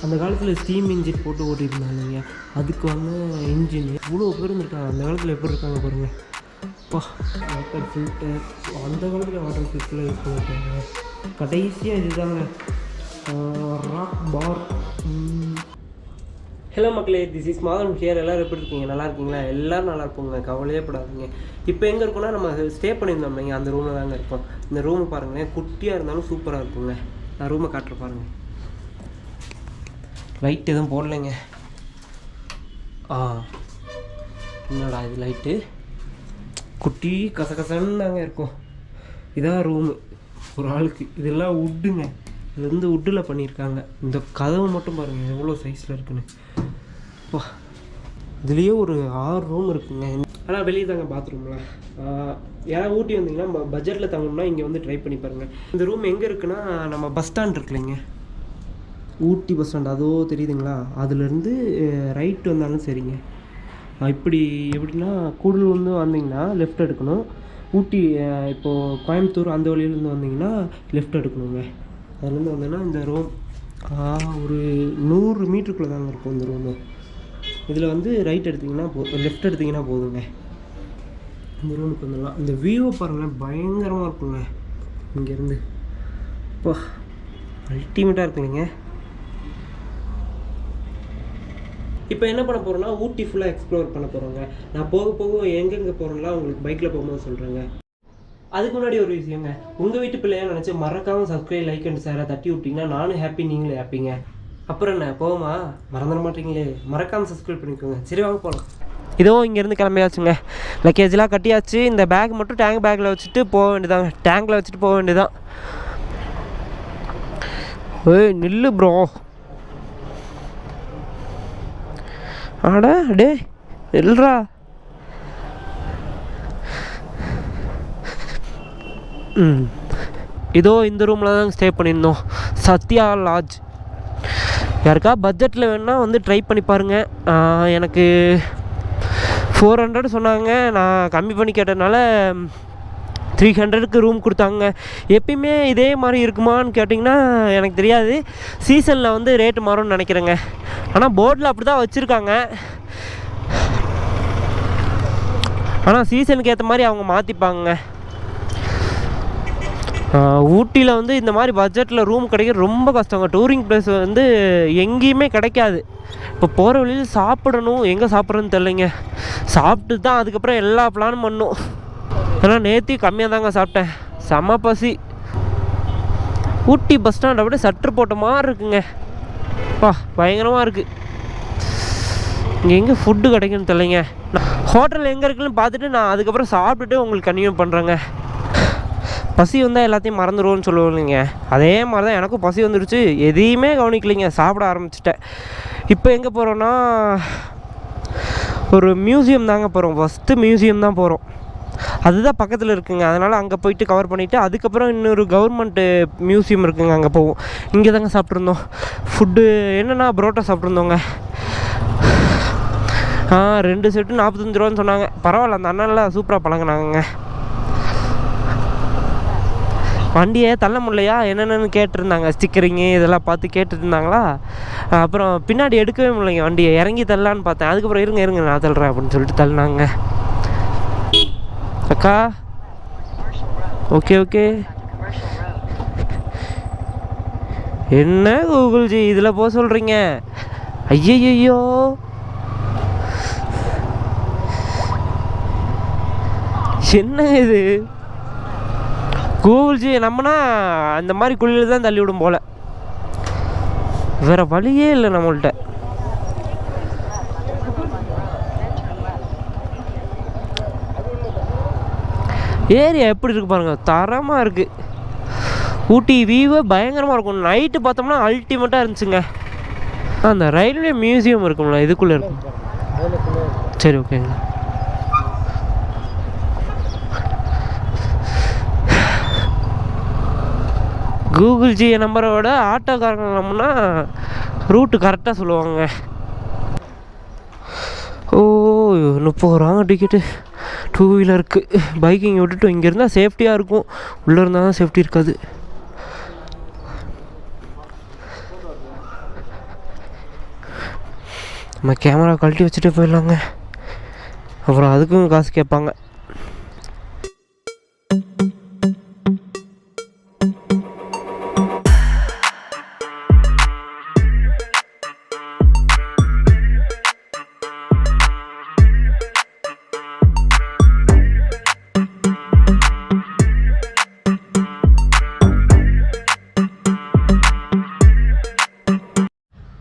அந்த காலத்தில் steam engine போட்டு ஓட்டிருந்தாங்க. அதுக்கு வந்து இன்ஜின் இவ்வளோ பேர் இருந்திருக்காங்க. அந்த காலத்தில் எப்படி இருக்காங்க பாருங்கள். அப்பா வாட்டர் ஃபில்டர், அந்த காலத்தில் வாட்டர் ஃபில்டர் யூஸ் பண்ணியிருக்காங்க. கடைசியாக இதுதாங்க ராக் பார். ஹலோ மக்களே, திஸ் இஸ் மாதம் ஹியர். எல்லோரும் எப்படி இருக்கீங்க? நல்லா இருக்கீங்களா? எல்லோரும் நல்லா இருப்போங்க, கவலையே படாதீங்க. இப்போ எங்கே இருக்கோன்னா நம்ம ஸ்டே பண்ணியிருந்தோம் இல்லைங்க, அந்த ரூமில் தாங்க இருக்கோம். இந்த ரூமை பாருங்களேன், குட்டியாக இருந்தாலும் சூப்பராக இருக்குங்க. நான் ரூமை காட்டுற பாருங்கள். லைட் எதுவும் போடலைங்க. என்னடா இது லைட்டு, குட்டி கசகசன்னு தாங்க இருக்கும். இதான் ரூமு ஒரு ஆளுக்கு. இதெல்லாம் உட்டுங்க, இது வந்து உட்டில் பண்ணியிருக்காங்க. இந்த கதவு மட்டும் பாருங்கள் எவ்வளோ சைஸில் இருக்குன்னு. அப்பா, இதுலேயே ஒரு 6 ரூம் இருக்குங்க. ஆனால் வெளியே தாங்க பாத்ரூம்லாம். யாராவது ஊட்டி வந்தீங்கன்னா பட்ஜெட்டில் தங்கணும்னா இங்கே வந்து ட்ரை பண்ணி பாருங்கள். இந்த ரூம் எங்கே இருக்குன்னா, நம்ம பஸ் ஸ்டாண்ட் இருக்குல்லைங்க, ஊட்டி பஸ் ஸ்டாண்ட், அதோ தெரியுதுங்களா, அதுலேருந்து ரைட் வந்தாலும் சரிங்க. இப்படி எப்படின்னா, கூடலூர்லேருந்து வந்தீங்கன்னா லெஃப்ட் எடுக்கணும். ஊட்டி இப்போது கோயம்புத்தூர் அந்த வழியிலேருந்து வந்தீங்கன்னா லெஃப்ட் எடுக்கணுங்க. அதுலேருந்து வந்தீங்கன்னா இந்த ரூம் ஒரு 100 மீட்டருக்குள்ளே தாங்க இருக்கும் இந்த ரூமு. இதில் வந்து ரைட் எடுத்திங்கன்னா லெஃப்ட் எடுத்திங்கன்னா போதுங்க. இந்த ரூமுக்கு வந்துடலாம். இந்த வியூவை பாருங்கள், பயங்கரமாக இருக்குங்க இங்கேருந்து. இப்போ அல்டிமேட்டாக இருக்குங்க. இப்போ என்ன பண்ண போகிறோன்னா, ஊட்டி ஃபுல்லாக எக்ஸ்ப்ளோர் பண்ண போகிறோங்க. நான் போக போக எங்கெங்கே போகிறோம்லாம் உங்களுக்கு பைக்கில் போகும்போது சொல்கிறேங்க. அதுக்கு முன்னாடி ஒரு விஷயங்க, உங்கள் வீட்டு பிள்ளையாக நினச்சி மறக்காமல் சப்ஸ்கிரைப், லைக் அண்ட் ஷேரை தட்டி விட்டிங்கன்னா நானும் ஹாப்பி, நீங்களும் ஹாப்பிங்க. அப்புறம் என்ன போகுமா, மறந்துட மாட்டீங்களே, மறக்காமல் சப்ஸ்கிரைப் பண்ணிக்கோங்க. சரி வாங்க போகலாம். இதோ இங்கேருந்து கிளம்பியாச்சுங்க. லக்கேஜெலாம் கட்டியாச்சு. இந்த பேக் மட்டும் டேங்க் பேக்கில் வச்சுட்டு போக வேண்டியதாங்க. டேங்கில் வச்சுட்டு போக வேண்டியதான். ஏய் நில்லு ப்ரோ. ஆடா டே நில்றா. இதோ இந்த ரூமில் தான் ஸ்டே பண்ணியிருந்தோம், சத்யா லாட்ஜ். யாருக்கா பட்ஜெட்டில் வேணுன்னா வந்து ட்ரை பண்ணி பாருங்கள். எனக்கு 400 சொன்னாங்க. நான் கம்மி பண்ணி கேட்டதுனால 300க்கு ரூம் கொடுத்தாங்க. எப்பயுமே இதே மாதிரி இருக்குமான்னு கேட்டிங்கன்னா எனக்கு தெரியாது. சீசனில் வந்து ரேட்டு மாறும்னு நினைக்கிறேங்க. ஆனால் போர்டில் அப்படி தான் வச்சுருக்காங்க. ஆனால் சீசனுக்கு ஏற்ற மாதிரி அவங்க மாற்றிப்பாங்க. ஊட்டியில் வந்து இந்த மாதிரி பட்ஜெட்டில் ரூம் கிடைக்கிறது ரொம்ப கஷ்டங்க. டூரிங் பிளேஸ் வந்து எங்கேயுமே கிடைக்காது. இப்போ போகிற வழியில் சாப்பிடணும், எங்கே சாப்பிட்றதுன்னு தெரிலைங்க. சாப்பிட்டு தான் அதுக்கப்புறம் எல்லா பிளானும் பண்ணும். ஆனால் நேற்று கம்மியாக தாங்க சாப்பிட்டேன், செம்ம பசி. ஊட்டி பஸ் ஸ்டாண்ட் அப்படியே சற்று போட்ட மாதிரி இருக்குங்க. பயங்கரமாக இருக்குது. இங்கே எங்கே ஃபுட்டு கிடைக்குன்னு தெரிலைங்க. ஹோட்டல் எங்கே இருக்குன்னு பார்த்துட்டு நான் அதுக்கப்புறம் சாப்பிட்டுட்டு உங்களுக்கு கன்டினியூ பண்ணுறேங்க. பசி வந்தால் எல்லாத்தையும் மறந்துடுவோன்னு சொல்லுவோம். அதே மாதிரி தான் எனக்கும் பசி வந்துடுச்சு, எதையுமே கவனிக்கலைங்க, சாப்பிட ஆரம்பிச்சிட்டேன். இப்போ எங்கே போகிறோன்னா, ஒரு மியூசியம் தாங்க போகிறோம். ஃபஸ்ட்டு மியூசியம் தான் போகிறோம், அதுதான் பக்கத்தில் இருக்குங்க. அதனால் அங்கே போயிட்டு கவர் பண்ணிவிட்டு அதுக்கப்புறம் இன்னொரு கவர்மெண்ட்டு மியூசியம் இருக்குங்க, அங்கே போவோம். இங்கே தாங்க சாப்பிட்ருந்தோம். ஃபுட்டு என்னென்னா புரோட்டா சாப்பிட்ருந்தோங்க. 2 செட்டு 45 ரூபான்னு சொன்னாங்க. பரவாயில்ல, அந்த அண்ணன்லாம் சூப்பராக பழங்கினாங்க. வண்டியை தள்ள முடியலையா என்னென்னு கேட்டிருந்தாங்க. ஸ்டிக்கரிங்கு இதெல்லாம் பார்த்து கேட்டுட்டு இருந்தாங்களா. அப்புறம் பின்னாடி எடுக்கவே முடியலைங்க, வண்டியை இறங்கி தள்ளலான்னு பார்த்தேன். அதுக்கப்புறம் இருங்க நான் தள்ளுறேன் அப்படின்னு சொல்லிட்டு தள்ளினாங்க. அக்கா ஓகே. என்ன கூகுள்ஜி இதில் போக சொல்கிறீங்க? ஐயோ என்ன இது? கூகுள்ஜி நம்மனா அந்த மாதிரி குழியில் தான் தள்ளி விடும் போல், வேறு வழியே இல்லை நம்மள்கிட்ட. ஏரியா எப்படி இருக்குது பாருங்கள், தரமாக இருக்குது. ஊட்டி வியூவே பயங்கரமாக இருக்கும். நைட்டு பார்த்தோம்னா அல்டிமேட்டாக இருந்துச்சுங்க. அந்த ரயில்வே மியூசியம் இருக்கும்ல, இதுக்குள்ளே இருக்கும். சரி ஓகேங்க. கூகுள்ஜி நம்பரோட ஆட்டோக்காரங்க நம்மனா ரூட்டு கரெக்டாக சொல்லுவாங்க. 30 ரூபாங்க டிக்கெட்டு 2 வீலருக்கு. பைக்கிங் விட்டுட்டு இங்கே இருந்தால் சேஃப்டியாக இருக்கும், உள்ளே இருந்தால் தான் சேஃப்டி இருக்காது. நம்ம கேமரா கழட்டி வச்சுட்டு போயிடலாங்க. அப்புறம் அதுக்கும் காசு கேட்பாங்க.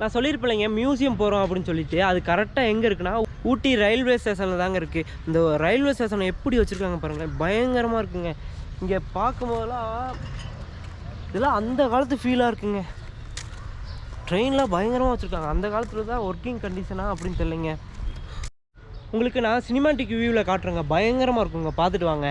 நான் சொல்லியிருப்பேங்க மியூசியம் போகிறோம் அப்படின்னு சொல்லிட்டு. அது கரெக்டாக எங்கே இருக்குன்னா ஊட்டி ரயில்வே ஸ்டேஷனில் தாங்க இருக்குது. இந்த ரயில்வே ஸ்டேஷனை எப்படி வச்சுருக்காங்க பாருங்களேன், பயங்கரமாக இருக்குங்க. இங்கே பார்க்கும்போதெல்லாம் இதெல்லாம் அந்த காலத்து ஃபீலாக இருக்குங்க. ட்ரெயின்லாம் பயங்கரமாக வச்சுருக்காங்க. அந்த காலத்தில் தான் ஒர்க்கிங் கண்டிஷனாக அப்படின்னு தெரியலைங்க. உங்களுக்கு நான் சினிமாட்டிக் வியூவில் காட்டுறேங்க, பயங்கரமாக இருக்குங்க, பார்த்துட்டு வாங்க.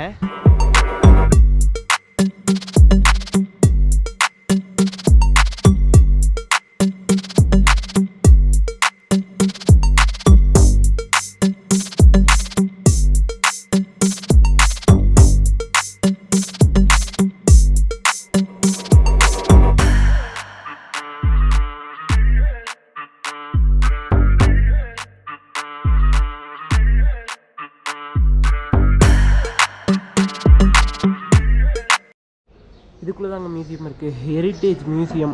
இதுக்குள்ளே தாங்க மியூசியம் இருக்குது, ஹெரிட்டேஜ் மியூசியம்.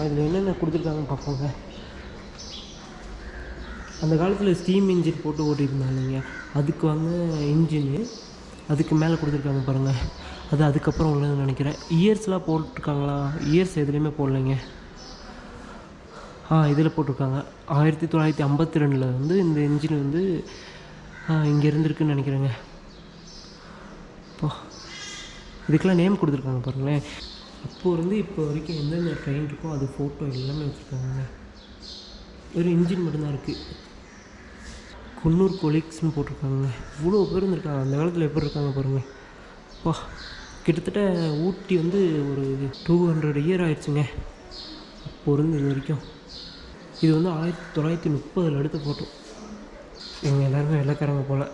இதில் என்னென்ன கொடுத்துருக்காங்கன்னு பார்ப்போங்க. அந்த காலத்தில் ஸ்டீம் இன்ஜின் போட்டு ஓட்டியிருந்தாங்க, அதுக்கு வந்து இன்ஜின்னு அதுக்கு மேலே கொடுத்துருக்காங்க பாருங்கள். அது அதுக்கப்புறம் உள்ளதுன்னு நினைக்கிறேன். இயர்ஸ்லாம் போட்டிருக்காங்களா? இயர்ஸ் எதுலேயுமே போடலைங்க. இதில் போட்டிருக்காங்க 1952 வந்து இந்த இன்ஜின் வந்து இங்கே இருந்திருக்குன்னு நினைக்கிறேங்க. இப்போ இதுக்கெல்லாம் நேம் கொடுத்துருக்காங்க பாருங்களேன். அப்போது இருந்து இப்போ வரைக்கும் எந்தெந்த ட்ரெயின் இருக்கோ அது ஃபோட்டோ எல்லாமே வச்சுருக்காங்க. ஒரு இன்ஜின் மட்டும்தான் இருக்குது. குன்னூர் கொலீக்ஸ்னு போட்டிருக்காங்க. இவ்வளோ பேர் இருந்திருக்காங்க. அந்த காலத்தில் எப்படி இருக்காங்க பாருங்கள். அப்பா, கிட்டத்தட்ட ஊட்டி வந்து ஒரு 200 இயர் ஆயிடுச்சுங்க அப்போது இருந்து இது வரைக்கும். இது வந்து 1930 எடுத்த ஃபோட்டோ. இவங்க எல்லாருமே வெள்ளைக்காரங்க போல்.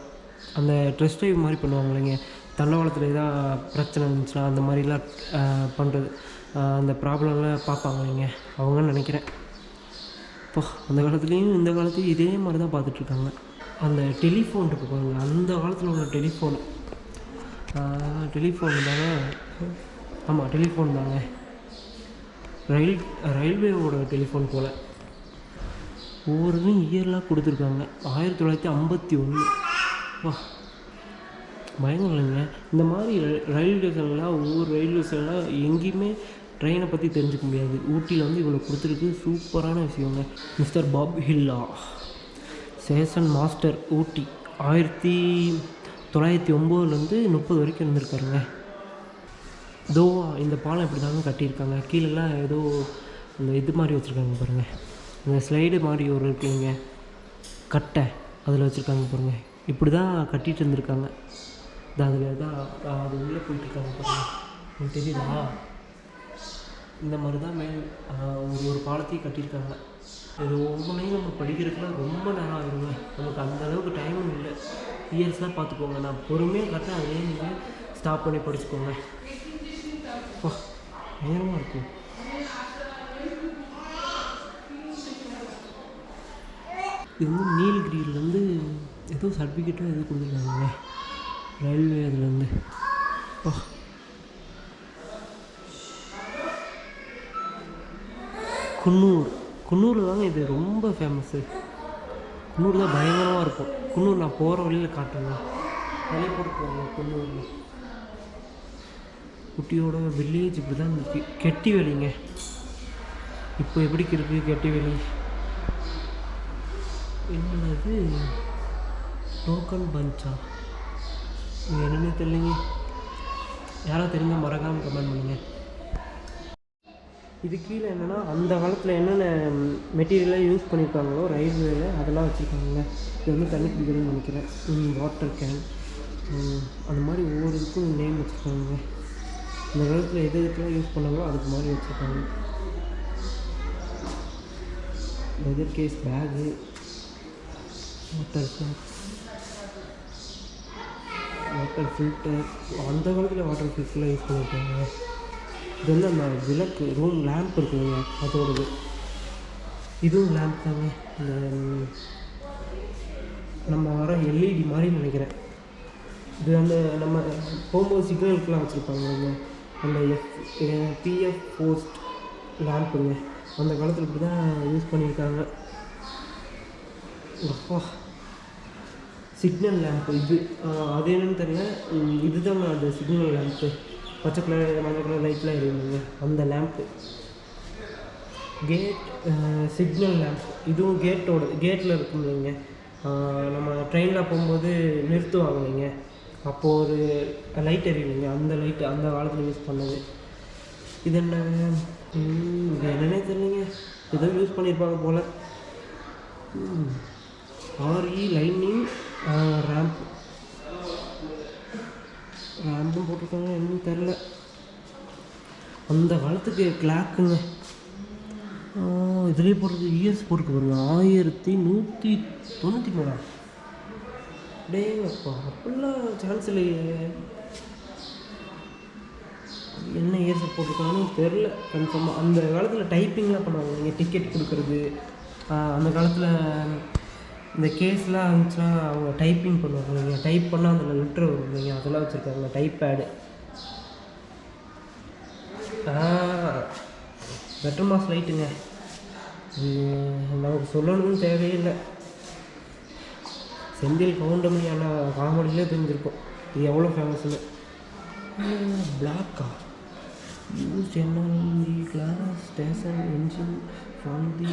அந்த ட்ரெஸ் ட்ரைவ் மாதிரி பண்ணுவாங்க இல்லைங்க, தண்டவாளத்தில் ஏதாவது பிரச்சனை இருந்துச்சுன்னா அந்த மாதிரிலாம் பண்ணுறது, அந்த ப்ராப்ளம்லாம் பார்ப்பாங்க இல்லைங்க, அவங்கன்னு நினைக்கிறேன். இப்போ அந்த காலத்துலேயும் இந்த காலத்துலேயும் இதே மாதிரி தான் பார்த்துட்ருக்காங்க. அந்த டெலிஃபோன் இருக்குது பாருங்கள், அந்த காலத்தில் உள்ள டெலிஃபோன் தாங்க. ஆமாம், டெலிஃபோன் தாங்க. ரயில்வேவோட டெலிஃபோன் போல். ஒவ்வொரு இயர்லாம் கொடுத்துருக்காங்க. 1951. வா, பயங்கரம் இல்லைங்க. இந்த மாதிரி ரயில்வே ஸ்டேஷன்லாம், ஒவ்வொரு ரயில்வே ஸ்டேஷன்லாம் எங்கேயுமே ட்ரெயினை பற்றி தெரிஞ்சுக்க முடியாது. ஊட்டியில் வந்து இவ்வளோ கொடுத்துருக்கு, சூப்பரான விஷயங்க. மிஸ்டர் பாப் ஹில்லா ஸ்டேஷன் மாஸ்டர் ஊட்டி 1909 30 வரைக்கும் இருந்திருக்காருங்க. இதோ இந்த பாலம் இப்படி தாங்க கட்டியிருக்காங்க. கீழெல்லாம் ஏதோ அந்த இது மாதிரி வச்சுருக்காங்க பாருங்கள், இந்த ஸ்லைடு மாதிரி ஒரு இருக்குங்க, கட்டை அதில் வச்சுருக்காங்க பாருங்கள். இப்படி தான் கட்டிகிட்டு இருந்திருக்காங்க. அதில் தான் அது உள்ளே போயிட்டுருக்காங்க பாருங்கள், உங்களுக்கு தெரியுதா? இந்த மாதிரி தான் ஒரு பாலத்தையும் கட்டியிருக்காங்க. இது ஒவ்வொன்றையும் நம்ம படிக்கிறதுக்குலாம் ரொம்ப நேரம் ஆகிடுங்க. நமக்கு அந்தளவுக்கு டைமும் இல்லை. இயர்ஸ்லாம் பார்த்துக்கோங்க. நான் பொறுமையாக கரெக்டாக அதே நீங்கள் ஸ்டாப் பண்ணி படிச்சுக்கோங்க. நேரமாக இருக்கும். இது வந்து நீலகிரியிலேருந்து ஏதோ சர்டிஃபிகேட்டும் எதுவும் கொடுத்துருக்காங்க ரயில்வே அதுலேருந்து. குன்னூரில் தாங்க இது ரொம்ப ஃபேமஸ்ஸு. குன்னூர் தான் பயங்கரமாக இருக்கும். குன்னூர் நான் போகிற வழியில் காட்டுங்க, வெளியே போட்டு போவாங்க. குன்னூரில் குட்டியோட வில்லேஜ் இப்படி தான் இருந்துச்சு. கெட்டி வேலிங்க. இப்போ எப்படிக்கு இருக்குது கெட்டி வேலி? என்னது டோக்கன் பஞ்சா? இது என்னென்னு தெரியலைங்க. யாராவது தெரிஞ்சால் மறக்காமல் கமெண்ட் பண்ணுங்கள். இது கீழே என்னென்னா அந்த காலத்தில் என்னென்ன மெட்டீரியலாக யூஸ் பண்ணியிருக்காங்களோ ரயில்வேல அதெல்லாம் வச்சுருக்காங்க. இது வந்து தண்ணி குடிக்கிறதுன்னு நினைக்கிறேன். வாட்டர் கேன் அந்த மாதிரி ஒவ்வொரு இதுக்கும் நேம் வச்சுருக்காங்க. இந்த காலத்தில் எது எதுக்கெல்லாம் யூஸ் பண்ணாங்களோ அதுக்கு மாதிரி வச்சுருக்காங்க. Leather case, bag, water can, water filter. அந்த காலத்தில் வாட்டர் ஃபில்டர்லாம் யூஸ் பண்ணியிருக்காங்க. இது வந்து அந்த விளக்கு ரூம் லேம்ப் இருக்குதுங்க அதோடது. இதுவும் லேம்ப் தாங்க. இந்த நம்ம வர எல்இடி மாதிரி நினைக்கிறேன். இது அந்த நம்ம போகும்போது சிக்னலுக்கெலாம் வச்சுருப்பாங்க அந்த பிஎஃப் போஸ்ட் லேம்புங்க. அந்த காலத்தில் இப்படி தான் யூஸ் பண்ணியிருக்காங்க. அப்பா சிக்னல் லேம்ப்பு இது அது என்னென்னு தெரியல. இது தாங்க அந்த சிக்னல் லேம்ப்பு. பச்சை கலர் மஞ்சள் கலர் லைட்லாம் எரியுங்க அந்த லேம்ப்பு. Gate signal lamp. இதுவும் கேட்டில் இருக்கும் இல்லைங்க. நம்ம ட்ரெயினில் போகும்போது நிறுத்துவாங்க இல்லைங்க, அப்போது ஒரு லைட் எரியுங்க. அந்த லைட்டு அந்த காலத்தில் யூஸ் பண்ணது. இது என்ன இது என்னன்னே தெரியலைங்க. ஏதோ யூஸ் பண்ணியிருப்பாங்க போல். ஆர்இ லைனிங் ரேம்பும் போட்டிருக்காங்க. என்னன்னு தெரில. அந்த காலத்துக்கு கிளாக்குங்க. இதுலேயே போடுறது இயர்ஸ் போட்டுருக்கு பாருங்க. 1193. டேங்கப்பா, அப்படிலாம் சான்ஸ் இல்லையே. என்ன இயர்ஸ் போட்டிருக்காங்கன்னு தெரில கன்ஃபார்மாக. அந்த காலத்தில் டைப்பிங்லாம் பண்ணுவாங்க. நீங்கள் டிக்கெட் கொடுக்குறது அந்த காலத்தில் இந்த கேஸ்லாம் இருந்துச்சுன்னா அவங்க டைப்பிங் பண்ணுவாங்க. நீங்கள் டைப் பண்ணால் அதில் லெட்ரு வரும் இல்லைங்க, அதெல்லாம் வச்சுருக்காங்க. Type pad. லெட்டர் மாஸ் லைட்டுங்க. நமக்கு சொல்லணும்னு தேவையில்லை. செந்தில் கவுண்டமணி ஆனால் காமெடியிலே தெரிஞ்சிருக்கும் இது எவ்வளோ ஃபேமஸ்ன்னு. பிளாக்கா use NLE class station engine from the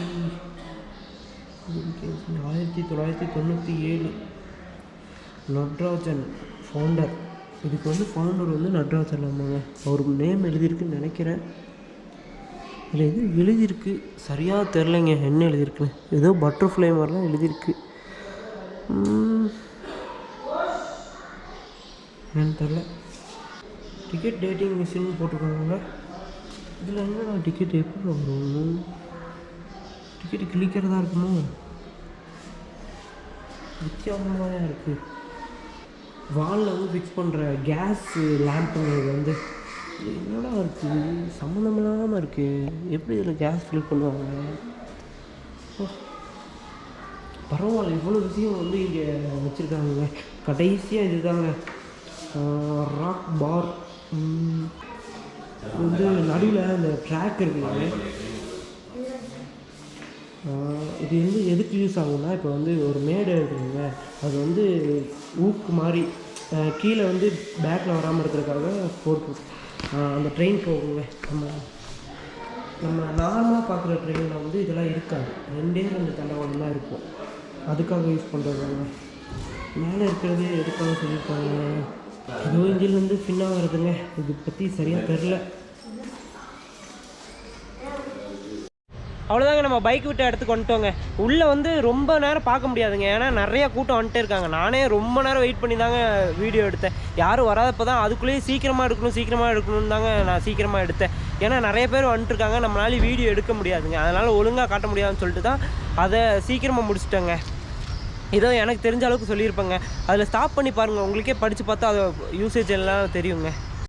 1997. Natarajan founder. இதுக்கு வந்து ஃபவுண்டர் வந்து நட்ராஜன் ஆமாங்க. அவர் நேம் எழுதியிருக்குன்னு நினைக்கிறேன். இதில் எது எழுதியிருக்கு சரியாக தெரிலைங்க என்ன எழுதியிருக்குன்னு. ஏதோ பட்டர்ஃப்ளை மாதிரிலாம் எழுதியிருக்கு. என்னன்னு தெரில. டிக்கெட் டேட்டிங் மிஷின் போட்டிருக்காங்க. இதில் என்ன டிக்கெட் எப்படி வரும்? டிக்கெட்டு கிளிக்கிறதா இருக்குமோ? வித்தியாசமாக தான் இருக்குது. வாலில் வந்து ஃபிக்ஸ் பண்ணுற கேஸ் லேம்புங்க. இது வந்து என்னடா இருக்குது, சம்மந்தமில்லாமல் இருக்குது. எப்படி இதில் கேஸ் ஃபில் பண்ணுவாங்க? பரவாயில்ல, இவ்வளோ விஷயம் வந்து இங்கே வச்சுருக்காங்க. கடைசியாக இது தாங்க ராக் பார். வந்து நடுவில் அந்த ட்ராக் இருக்குங்க. இது வந்து எதுக்கு யூஸ் ஆகும்னா, இப்போ வந்து ஒரு மேடை இருக்குதுங்க, அது வந்து ஊக்கு மாதிரி கீழே வந்து பேக்கில் வராமல் இருக்கிறதுக்காக போட்டு அந்த ட்ரெயின் போகுங்க. நம்ம நார்மலாக பார்க்குற ட்ரெயினில் வந்து இதெல்லாம் இருக்காது. 2 தண்டவாளம் தான் இருக்கும். அதுக்காக யூஸ் பண்ணுறதாங்க. மேலே இருக்கிறது எதுக்காக சொல்லியிருக்காங்க. ஏதோ இன்ஜின் வந்து ஃபின்னாக வருதுங்க. இது பற்றி சரியாக தெரில. அவ்வளோதாங்க, நம்ம பைக் விட்டு இடத்துக்கு வந்துட்டோங்க. உள்ளே வந்து ரொம்ப நேரம் பார்க்க முடியாதுங்க, ஏன்னா நிறைய கூட்டம் வந்துட்டே இருக்காங்க. நானே ரொம்ப நேரம் வெயிட் பண்ணி தாங்க வீடியோ எடுத்தேன். யாரும் வராதப்போ தான் அதுக்குள்ளேயே சீக்கிரமாக எடுக்கணும்னு தாங்க நான் சீக்கிரமாக எடுத்தேன். ஏன்னா நிறைய பேர் வந்துட்டுருக்காங்க, நம்மளால வீடியோ எடுக்க முடியாதுங்க. அதனால் ஒழுங்காக காட்ட முடியாதுன்னு சொல்லிட்டு தான் அதை சீக்கிரமாக முடிச்சிட்டேங்க. ஏதோ எனக்கு தெரிஞ்ச அளவுக்கு சொல்லியிருப்பேங்க. அதில் ஸ்டாப் பண்ணி பாருங்கள், உங்களுக்கே படித்து பார்த்தா அது யூசேஜ் எல்லாம் தெரியுங்க.